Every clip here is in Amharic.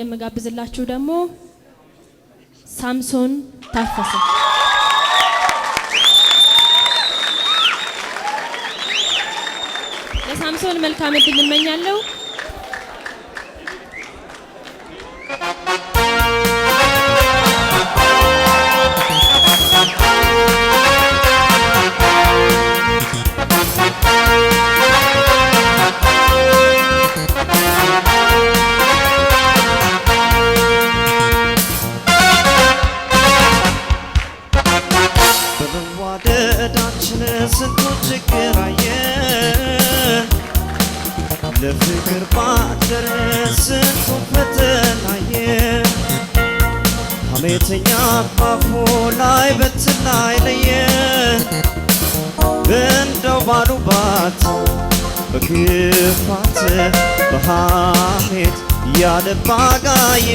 የምጋብዝላችሁ ደግሞ ሳምሶን ታፈሰ ለሳምሶን መልካም እድል እመኛለሁ ለፍቅር ባደረስ ተፈተናየ ሐሜተኛ ባፉ ላይ በትላይ ለየ እንደው ባሉባት በክፋት በሐሜት ያለባጋየ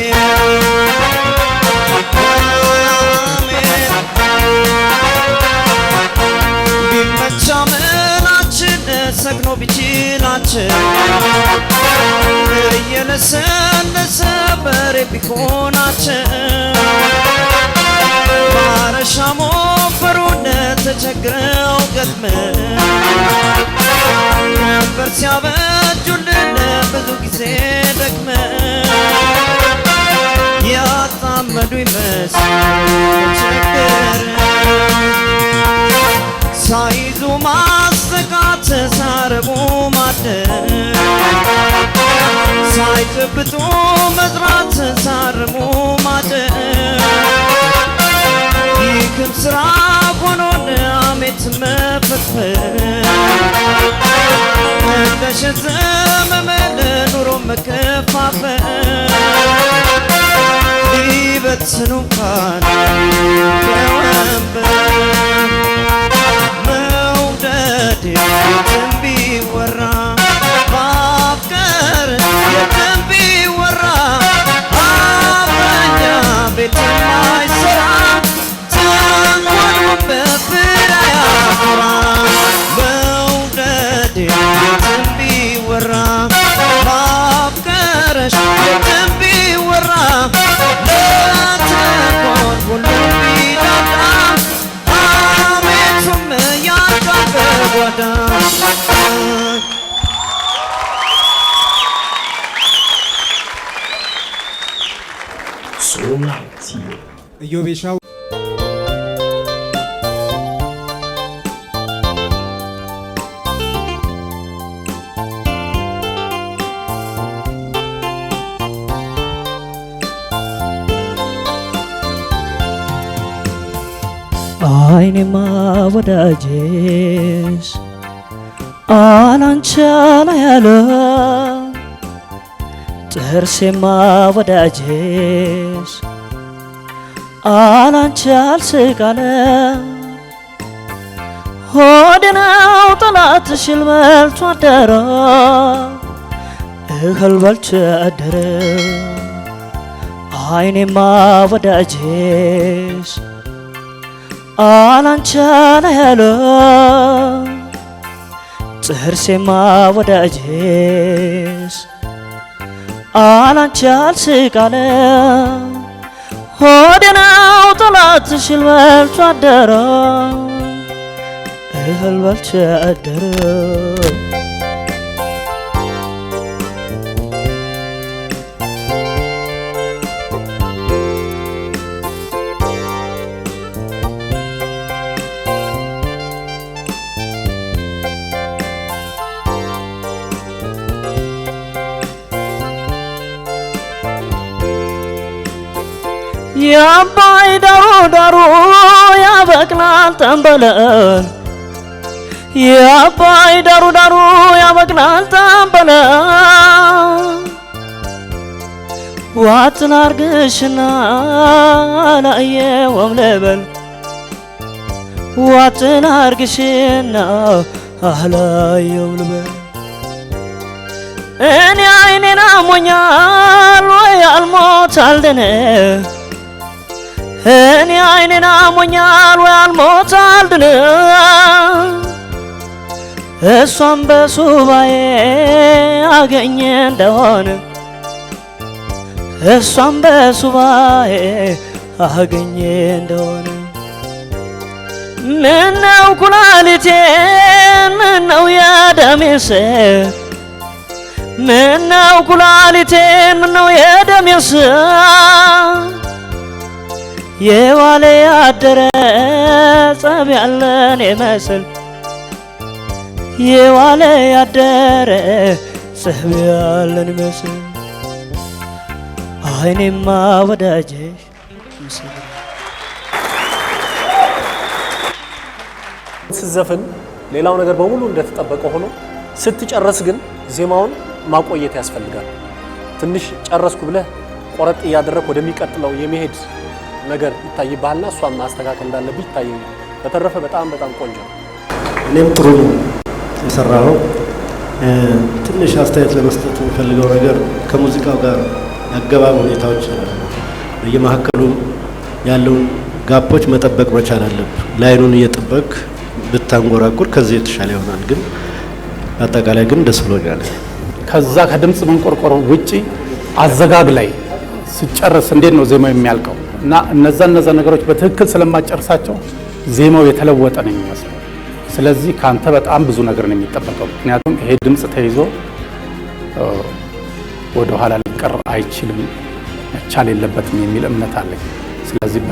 ቢመቻ መላችን ሰግኖ ቢችላችን እየለሰለሰ በሬ ቢሆናችን ባረሻ ሞፈሩን ተቸግረው ገጥመን ነበር ሲያበጁልን ብዙ ጊዜ ደክመን ያጣመዱ ይመስል ተቸገርን ሳይዙ ማስተቃት ሳረቡ ማደር ሳይጨብጡ መዝራት ሳረሙ ማደር ይህም ስራ ሆኖን አሜት መፈትፈት እንደሸዘመመን ኑሮ መከፋፈል ሊበትኑ እንኳን በወንበር የትም ቢወራ ማፍቀር የትም ቢወራ አብረኛ ቤት የማይሰራ ተንኮል በፍሬ ያፈራ መውደድ የትም ቢወራ ማፍቀርሽ የትም ቢወራ ለተንኮል ሁሉ ቢዳዳ አሜቱም ያልቃበጓዳ ኢዮቤሻው አይኔማ ወዳጄስ አላንቺ ያለ ጥርሴማ ወዳጄስ አላንቺ አልስቃለ ሆዴ ነው ጠላትሽ በልቶ አደረ እህል በልቶ አደረ አይኔማ ወዳጄስ አላንቺ ያለ ጥርሴማ ወዳጄስ አላንቺ አልስቃለ ሆዴ ነው ጠላትሽ በልቶ አደረ እህል በልቶ አደረ የአባይ ዳሩ ያበቅላል ተንበለል የአባይ ዳሩ ያበቅላል ተንበለል ዋትን አርግሽና ላየውም ልበል ዋትን አርግሽና አላየውም ልበል እኔ አይኔን አሞኛል ወይ አልሞት አልደነ እኔ አይኔን አሞኛል ወይ አልሞት አልድነ እሷም በሱባዬ አገኘ እንደሆነ እሷም በሱባኤ አገኘ እንደሆነ ምነው ኩላሊቴን ምነው የደሜን ስር ምነው ኩላሊቴን ምነው የደሜን ስር የዋለ ያደረ ጸብ ያለን ይመስል የዋለ ያደረ ጸብ ያለን ይመስል አይኔማ ወዳጅሽ ምስል ስትዘፍን ሌላው ነገር በሙሉ እንደተጠበቀ ሆኖ ስትጨርስ ግን ዜማውን ማቆየት ያስፈልጋል። ትንሽ ጨረስኩ ብለህ ቆረጥ ያደረክ ወደሚቀጥለው የመሄድ ነገር ይታይባልና እሷን ማስተካከል እንዳለብህ ይታየኝ። በተረፈ በጣም ቆንጆ ነው። እኔም ጥሩ ነው የሰራው። ትንሽ አስተያየት ለመስጠት የምፈልገው ነገር ከሙዚቃው ጋር ያገባብ ሁኔታዎች በየመሐከሉ ያለውን ጋፖች መጠበቅ መቻል አለብህ። ላይኑን እየጠበቅ ብታንጎራጉር ከዚህ የተሻለ ይሆናል። ግን አጠቃላይ ግን ደስ ብሎኛል። ከዛ ከድምጽ መንቆርቆር ውጪ አዘጋግ ላይ ሲጨርስ እንዴት ነው ዜማው የሚያልቀው? እና እነዛ ነገሮች በትክክል ስለማጨርሳቸው ዜማው የተለወጠ ነው የሚመስለው። ስለዚህ ካንተ በጣም ብዙ ነገር ነው የሚጠበቀው። ምክንያቱም ይሄ ድምጽ ተይዞ ወደ ኋላ ሊቀር አይችልም፣ መቻል የለበትም የሚል እምነት አለኝ። ስለዚህ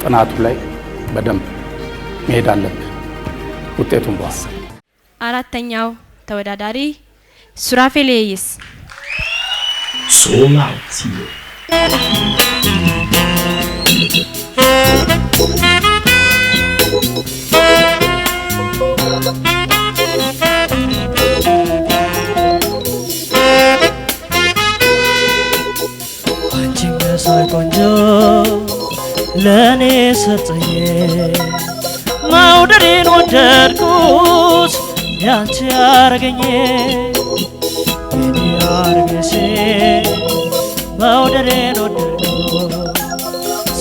ጥናቱ ላይ በደንብ መሄድ አለብህ። ውጤቱን በኋላ አራተኛው ተወዳዳሪ ሱራፌል የይስ ሶላቲዮ አንቺ መሳይ ቆንጆ ለኔ ሰጠኝ መውደዴን ወደድኩት ያንቺ ያረገኝ የኔ አርገሴ መውደዴን ወደድኩት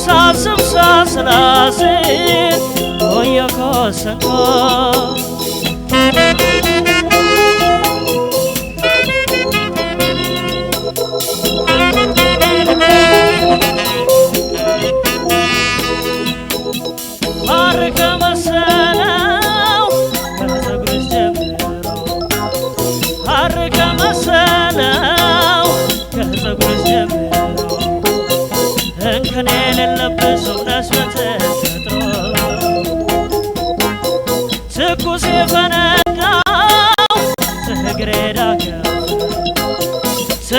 ሳስብ ሳስላስብ ቆየሁ ከወሰንኩት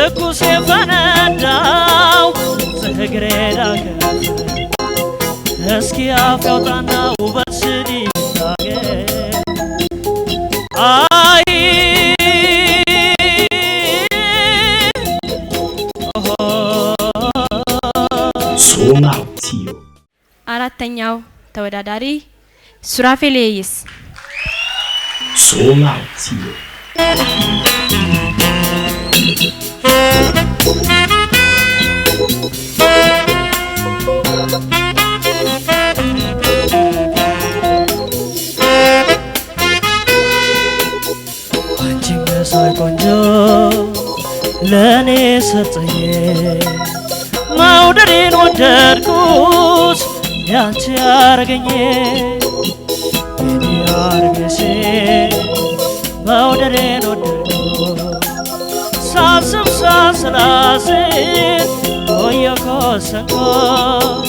ትኩስ የፈነዳው ዝግሬዳ እስኪ አፍ ያውጣና ውበት ስዲ አይ ሶላቲዮ አራተኛው ተወዳዳሪ ሱራፌል የይስ ሶላቲዮ አንቺ መሳይ ቆንጆ ለኔ ሰጠኝ መውደዴን ወደድኩት ያንቺ ያረገኝ የኔ አርገሴ መውደዴን ወደድኩት ሳስብ ሳስላስብ ቆየሁ ከወሰንኩት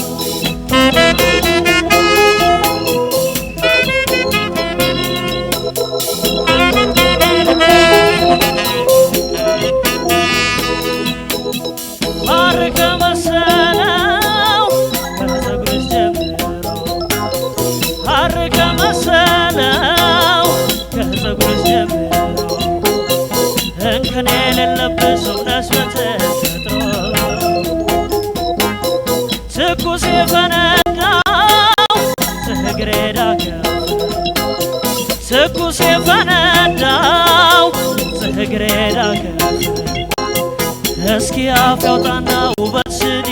ትኩስ የፈነዳው ዝግሬዳ ትኩስ የፈነዳው ዝግሬዳ እስኪ አፍ ያውጣና ውበት ስዲ